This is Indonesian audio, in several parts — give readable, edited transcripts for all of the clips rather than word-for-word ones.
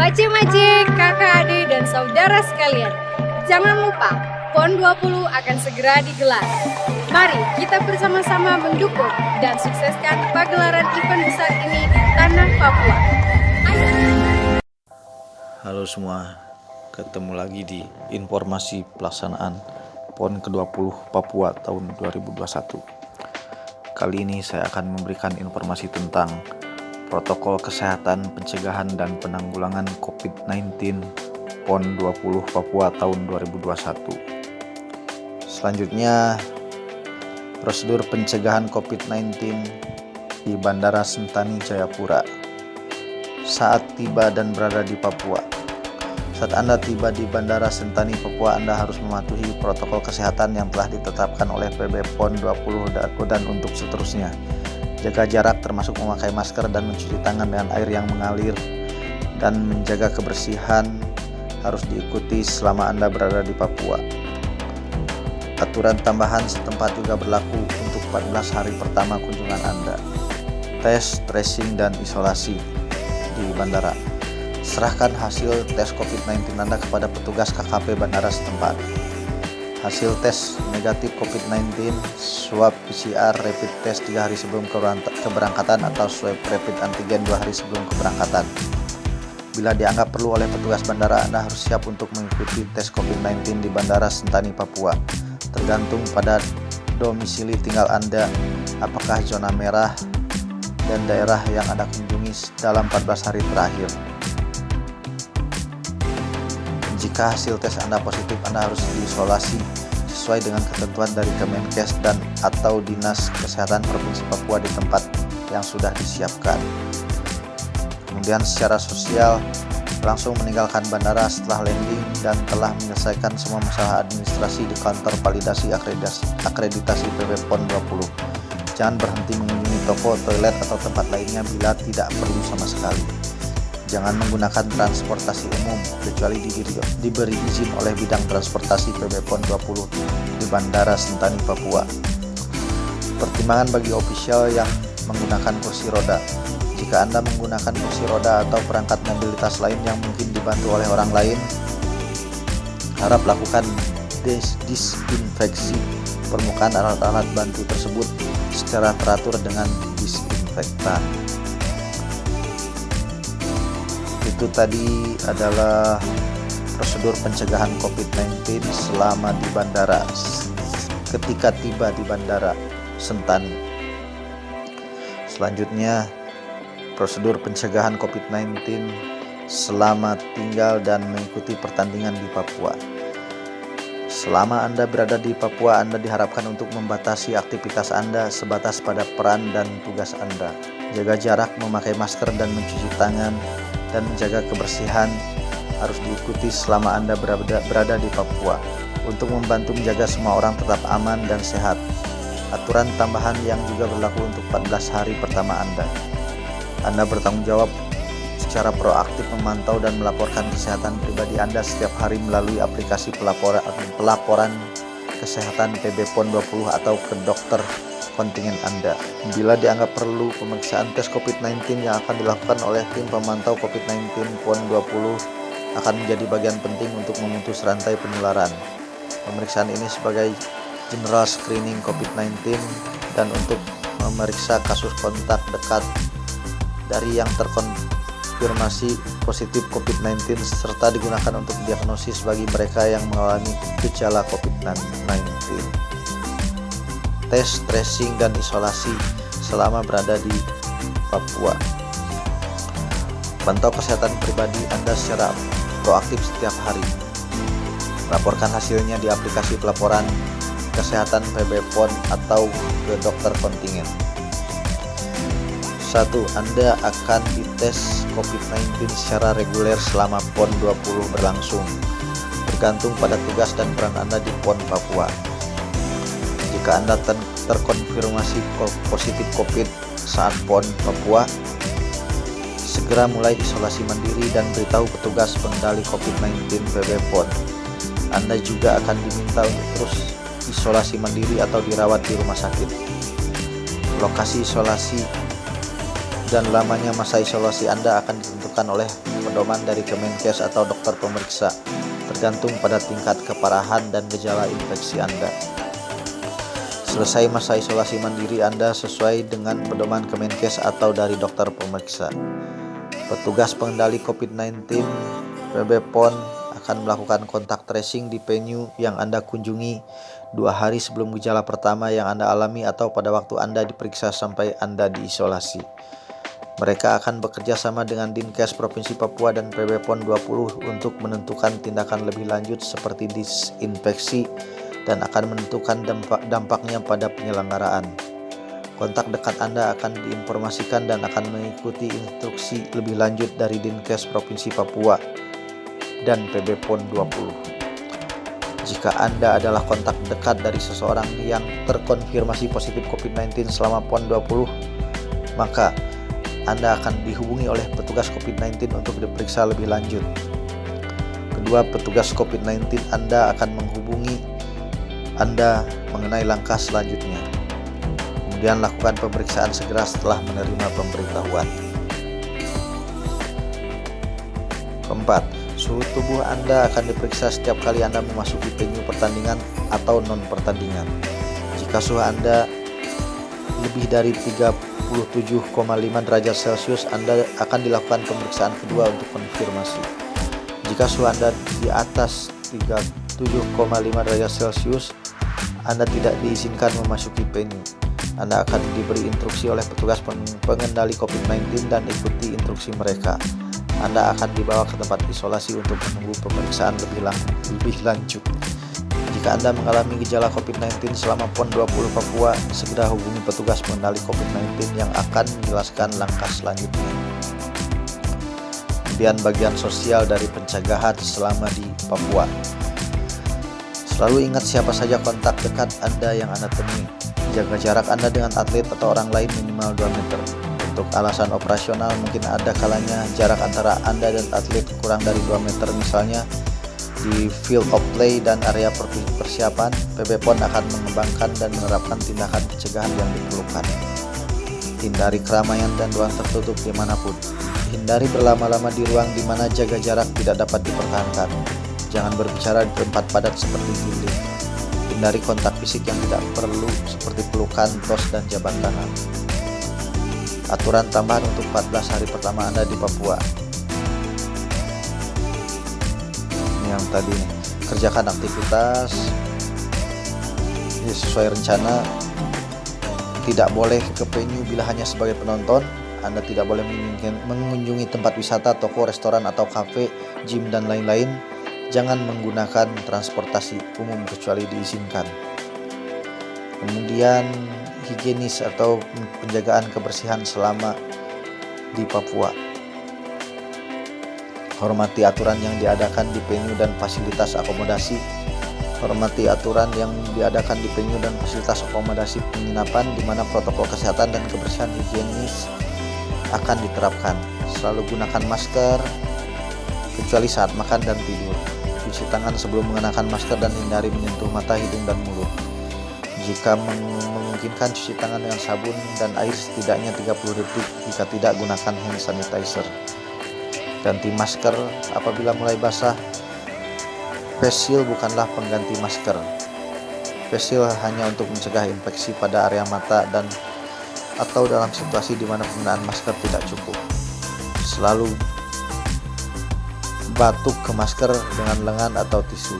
Mace-mace, kakak adik dan saudara sekalian, jangan lupa PON 20 akan segera digelar. Mari kita bersama-sama mendukung dan sukseskan pagelaran event besar ini di tanah Papua. Halo semua, ketemu lagi di informasi pelaksanaan PON ke-20 Papua tahun 2021. Kali ini saya akan memberikan informasi tentang protokol kesehatan pencegahan dan penanggulangan COVID-19 PON 20 Papua tahun 2021. Selanjutnya, prosedur pencegahan COVID-19 di Bandara Sentani Jayapura. Saat tiba dan berada di Papua. Saat Anda tiba di Bandara Sentani Papua, Anda harus mematuhi protokol kesehatan yang telah ditetapkan oleh PB PON 20 dan untuk seterusnya. Jaga jarak termasuk memakai masker dan mencuci tangan dengan air yang mengalir, dan menjaga kebersihan harus diikuti selama Anda berada di Papua. Aturan tambahan setempat juga berlaku untuk 14 hari pertama kunjungan Anda. Tes, tracing, dan isolasi di bandara. Serahkan hasil tes COVID-19 Anda kepada petugas KKP bandara setempat. Hasil tes negatif COVID-19, swab PCR, rapid test 3 hari sebelum keberangkatan atau swab rapid antigen 2 hari sebelum keberangkatan. Bila dianggap perlu oleh petugas bandara, Anda harus siap untuk mengikuti tes COVID-19 di Bandara Sentani Papua. Tergantung pada domisili tinggal Anda, apakah zona merah dan daerah yang Anda kunjungi dalam 14 hari terakhir. Jika hasil tes Anda positif, Anda harus diisolasi sesuai dengan ketentuan dari Kemenkes dan atau Dinas Kesehatan Provinsi Papua di tempat yang sudah disiapkan. Kemudian secara sosial, langsung meninggalkan bandara setelah landing dan telah menyelesaikan semua masalah administrasi di kantor validasi akreditasi PB PON 20. Jangan berhenti mengunjungi toko, toilet, atau tempat lainnya bila tidak perlu sama sekali. Jangan menggunakan transportasi umum kecuali diberi izin oleh bidang transportasi PB PON 20 di Bandara Sentani Papua. Pertimbangan bagi ofisial yang menggunakan kursi roda. Jika Anda menggunakan kursi roda atau perangkat mobilitas lain yang mungkin dibantu oleh orang lain, harap lakukan disinfeksi permukaan alat-alat bantu tersebut secara teratur dengan disinfektan. Itu tadi adalah prosedur pencegahan COVID-19 selama di bandara ketika tiba di Bandara Sentani. Selanjutnya, prosedur pencegahan COVID-19 selama tinggal dan mengikuti pertandingan di Papua. Selama Anda berada di Papua, Anda diharapkan untuk membatasi aktivitas Anda sebatas pada peran dan tugas Anda. Jaga jarak, memakai masker, dan mencuci tangan, dan menjaga kebersihan harus diikuti selama Anda berada di Papua untuk membantu menjaga semua orang tetap aman dan sehat. Aturan tambahan yang juga berlaku untuk 14 hari pertama Anda. Anda bertanggung jawab secara proaktif memantau dan melaporkan kesehatan pribadi Anda setiap hari melalui aplikasi pelaporan kesehatan PB PON 20 atau ke dokter kontingen Anda. Bila dianggap perlu, pemeriksaan tes COVID-19 yang akan dilakukan oleh tim pemantau COVID-19 PON 20 akan menjadi bagian penting untuk memutus rantai penularan. Pemeriksaan ini sebagai general screening COVID-19 dan untuk memeriksa kasus kontak dekat dari yang terkonfirmasi positif COVID-19 serta digunakan untuk diagnosis bagi mereka yang mengalami gejala COVID-19. Tes, tracing, dan isolasi selama berada di Papua. Pantau kesehatan pribadi Anda secara proaktif setiap hari. Laporkan hasilnya di aplikasi pelaporan kesehatan PB PON atau ke dokter kontingen. 1. Anda akan dites COVID-19 secara reguler selama PON 20 berlangsung, bergantung pada tugas dan peran Anda di PON Papua. Jika Anda terkonfirmasi positif COVID saat PON Papua, segera mulai isolasi mandiri dan beritahu petugas pengendali COVID-19 PB PON. Anda juga akan diminta untuk terus isolasi mandiri atau dirawat di rumah sakit. Lokasi isolasi dan lamanya masa isolasi Anda akan ditentukan dilakukan oleh pedoman dari Kemenkes atau dokter pemeriksa, tergantung pada tingkat keparahan dan gejala infeksi Anda. Selesai masa isolasi mandiri Anda sesuai dengan pedoman Kemenkes atau dari dokter pemeriksa. Petugas pengendali COVID-19 PB PON akan melakukan kontak tracing di venue yang Anda kunjungi 2 hari sebelum gejala pertama yang Anda alami atau pada waktu Anda diperiksa sampai Anda diisolasi. Mereka akan bekerja sama dengan Dinkes Provinsi Papua dan PB PON 20 untuk menentukan tindakan lebih lanjut seperti disinfeksi dan akan menentukan dampaknya pada penyelenggaraan. Kontak dekat Anda akan diinformasikan dan akan mengikuti instruksi lebih lanjut dari Dinkes Provinsi Papua dan PB PON 20. Jika Anda adalah kontak dekat dari seseorang yang terkonfirmasi positif COVID-19 selama PON 20, maka Anda akan dihubungi oleh petugas COVID-19 untuk diperiksa lebih lanjut. Kedua petugas COVID-19 Anda akan menghubungi Anda mengenai langkah selanjutnya. Kemudian lakukan pemeriksaan segera setelah menerima pemberitahuan. Keempat, suhu tubuh Anda akan diperiksa setiap kali Anda memasuki venue pertandingan atau non-pertandingan. Jika suhu Anda lebih dari 37,5 derajat Celcius, Anda akan dilakukan pemeriksaan kedua untuk konfirmasi. Jika suhu Anda di atas 37,5 derajat Celcius, Anda tidak diizinkan memasuki venue. Anda akan diberi instruksi oleh petugas pengendali COVID-19 dan ikuti instruksi mereka. Anda akan dibawa ke tempat isolasi untuk menunggu pemeriksaan lebih lanjut. Jika Anda mengalami gejala COVID-19 selama PON 20 Papua, segera hubungi petugas pengendali COVID-19 yang akan menjelaskan langkah selanjutnya. Kemudian bagian sosial dari pencegahan selama di Papua. Selalu ingat siapa saja kontak dekat Anda yang Anda temui. Jaga jarak Anda dengan atlet atau orang lain minimal 2 meter. Untuk alasan operasional, mungkin ada kalanya jarak antara Anda dan atlet kurang dari 2 meter, misalnya di field of play dan area persiapan. PB PON akan mengembangkan dan menerapkan tindakan pencegahan yang diperlukan. Hindari keramaian dan ruang tertutup dimanapun. Hindari berlama-lama di ruang di mana jaga jarak tidak dapat dipertahankan. Jangan berbicara di tempat padat seperti dinding. Hindari kontak fisik yang tidak perlu seperti pelukan, tos, dan jabat tangan. Aturan tambahan untuk 14 hari pertama Anda di Papua. Ini yang tadi nih. Kerjakan aktivitas sesuai rencana. Tidak boleh ke venue bila hanya sebagai penonton. Anda tidak boleh mengunjungi tempat wisata, toko, restoran, atau kafe, gym, dan lain-lain. Jangan menggunakan transportasi umum kecuali diizinkan. Kemudian higienis atau penjagaan kebersihan selama di Papua. Hormati aturan yang diadakan di venue dan fasilitas akomodasi. Hormati aturan yang diadakan di venue dan fasilitas akomodasi penginapan di mana protokol kesehatan dan kebersihan higienis akan diterapkan. Selalu gunakan masker kecuali saat makan dan tidur. Cuci tangan sebelum mengenakan masker dan hindari menyentuh mata, hidung, dan mulut. Jika memungkinkan, cuci tangan dengan sabun dan air setidaknya 30 detik. Jika tidak, gunakan hand sanitizer. Ganti masker apabila mulai basah. Face shield bukanlah pengganti masker. Face shield hanya untuk mencegah infeksi pada area mata dan atau dalam situasi di mana penggunaan masker tidak cukup. Selalu batuk ke masker dengan lengan atau tisu.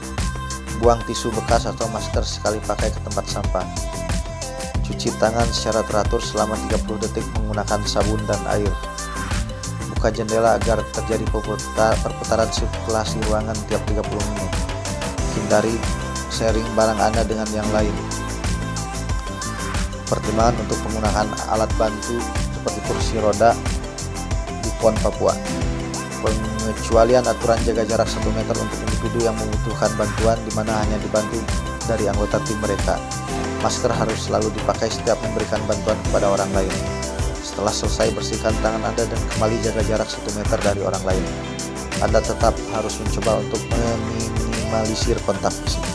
Buang tisu bekas atau masker sekali pakai ke tempat sampah. Cuci tangan secara teratur selama 30 detik menggunakan sabun dan air. Buka jendela agar terjadi perputaran sirkulasi ruangan tiap 30 menit. Hindari sharing barang Anda dengan yang lain. Pertimbangan untuk penggunaan alat bantu seperti kursi roda di PON Papua. Pengecualian aturan jaga jarak 1 meter untuk individu yang membutuhkan bantuan di mana hanya dibantu dari anggota tim mereka. Masker harus selalu dipakai setiap memberikan bantuan kepada orang lain. Setelah selesai, bersihkan tangan Anda dan kembali jaga jarak 1 meter dari orang lain. Anda tetap harus mencoba untuk meminimalisir kontak fisik.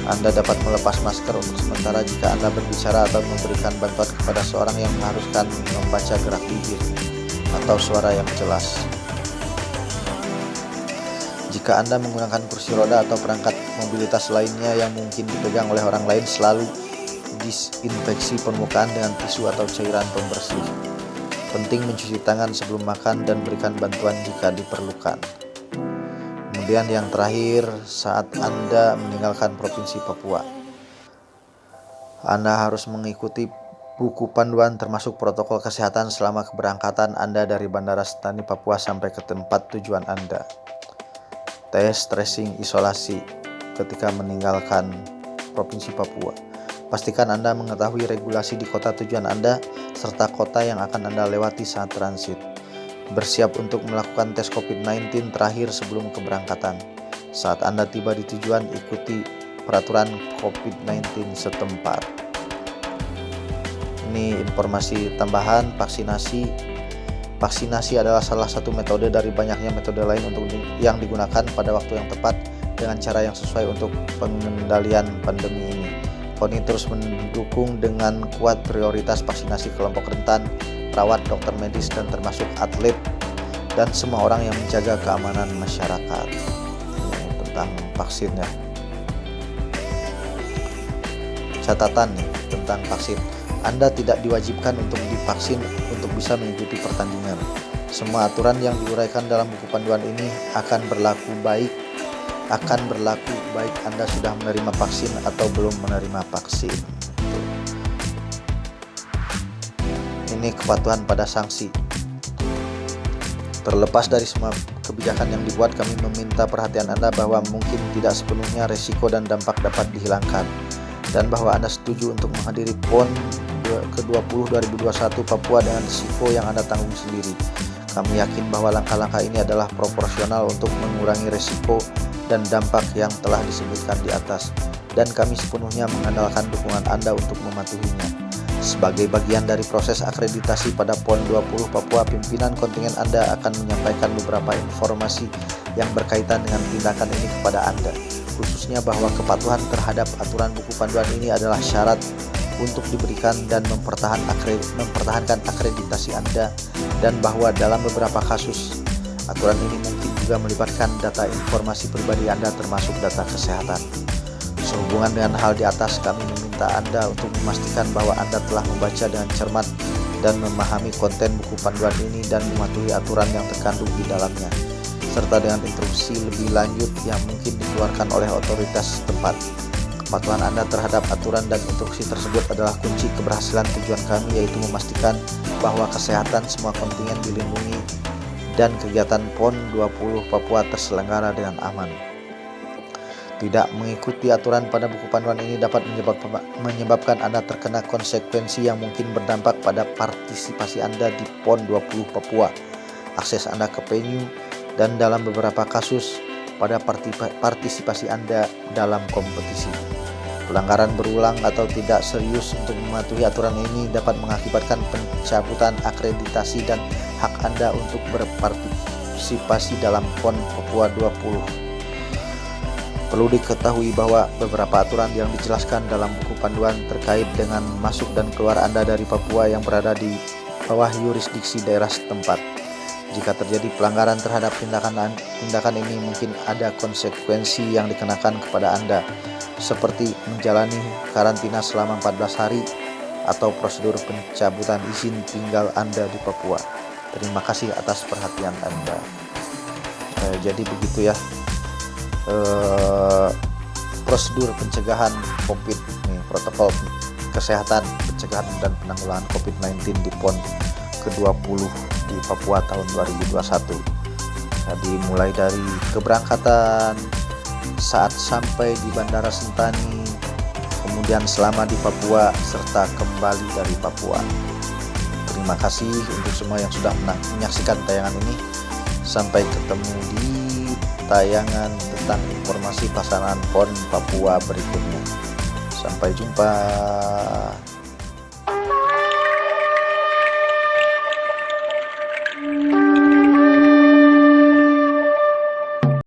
Anda dapat melepas masker untuk sementara jika Anda berbicara atau memberikan bantuan kepada seorang yang mengharuskan membaca gerak bibir atau suara yang jelas. Jika Anda menggunakan kursi roda atau perangkat mobilitas lainnya yang mungkin dipegang oleh orang lain, selalu disinfeksi permukaan dengan tisu atau cairan pembersih. Penting mencuci tangan sebelum makan dan berikan bantuan jika diperlukan. Kemudian yang terakhir, saat Anda meninggalkan Provinsi Papua, Anda harus mengikuti buku panduan termasuk protokol kesehatan selama keberangkatan Anda dari Bandara Sentani, Papua sampai ke tempat tujuan Anda. Tes, tracing, isolasi ketika meninggalkan Provinsi Papua. Pastikan Anda mengetahui regulasi di kota tujuan Anda serta kota yang akan Anda lewati saat transit. Bersiap untuk melakukan tes COVID-19 terakhir sebelum keberangkatan. Saat Anda tiba di tujuan, ikuti peraturan COVID-19 setempat. Ini informasi tambahan vaksinasi. Vaksinasi adalah salah satu metode dari banyaknya metode lain yang digunakan pada waktu yang tepat dengan cara yang sesuai untuk pengendalian pandemi ini. KONI terus mendukung dengan kuat prioritas vaksinasi kelompok rentan, perawat, dokter medis, dan termasuk atlet dan semua orang yang menjaga keamanan masyarakat. Ini tentang vaksinnya. Catatan nih tentang vaksin. Anda tidak diwajibkan untuk divaksin untuk bisa mengikuti pertandingan. Semua aturan yang diuraikan dalam buku panduan ini akan berlaku baik Anda sudah menerima vaksin atau belum menerima vaksin. Ini kepatuhan pada sanksi. Terlepas dari semua kebijakan yang dibuat, kami meminta perhatian Anda bahwa mungkin tidak sepenuhnya resiko dan dampak dapat dihilangkan, dan bahwa Anda setuju untuk menghadiri PON ke-20 2021 Papua dengan risiko yang Anda tanggung sendiri. Kami yakin bahwa langkah-langkah ini adalah proporsional untuk mengurangi risiko dan dampak yang telah disebutkan di atas, dan kami sepenuhnya mengandalkan dukungan Anda untuk mematuhinya. Sebagai bagian dari proses akreditasi pada PON 20 Papua, pimpinan kontingen Anda akan menyampaikan beberapa informasi yang berkaitan dengan tindakan ini kepada Anda, khususnya bahwa kepatuhan terhadap aturan buku panduan ini adalah syarat untuk diberikan dan mempertahankan akreditasi Anda, dan bahwa dalam beberapa kasus aturan ini mungkin juga melibatkan data informasi pribadi Anda termasuk data kesehatan. Sehubungan dengan hal di atas, kami meminta Anda untuk memastikan bahwa Anda telah membaca dengan cermat dan memahami konten buku panduan ini dan mematuhi aturan yang terkandung di dalamnya, serta dengan instruksi lebih lanjut yang mungkin dikeluarkan oleh otoritas setempat. Kepatuhan Anda terhadap aturan dan instruksi tersebut adalah kunci keberhasilan tujuan kami, yaitu memastikan bahwa kesehatan semua kontingen dilindungi dan kegiatan PON 20 Papua terselenggara dengan aman. Tidak mengikuti aturan pada buku panduan ini dapat menyebabkan Anda terkena konsekuensi yang mungkin berdampak pada partisipasi Anda di PON 20 Papua, akses Anda ke venue, dan dalam beberapa kasus pada partisipasi Anda dalam kompetisi. Pelanggaran berulang atau tidak serius untuk mematuhi aturan ini dapat mengakibatkan pencabutan akreditasi dan hak Anda untuk berpartisipasi dalam PON Papua 20. Perlu diketahui bahwa beberapa aturan yang dijelaskan dalam buku panduan terkait dengan masuk dan keluar Anda dari Papua yang berada di bawah yurisdiksi daerah setempat. Jika terjadi pelanggaran terhadap tindakan ini, mungkin ada konsekuensi yang dikenakan kepada Anda, seperti menjalani karantina selama 14 hari atau prosedur pencabutan izin tinggal Anda di Papua. Terima kasih atas perhatian Anda. Jadi begitu ya, prosedur pencegahan COVID, protokol kesehatan pencegahan dan penanggulangan COVID-19 di PON ke-20 di Papua tahun 2021. Jadi mulai dari keberangkatan, saat sampai di Bandara Sentani, kemudian selama di Papua, serta kembali dari Papua. Terima kasih untuk semua yang sudah menyaksikan tayangan ini. Sampai ketemu di tayangan tentang informasi pelaksanaan PON Papua berikutnya. Sampai jumpa.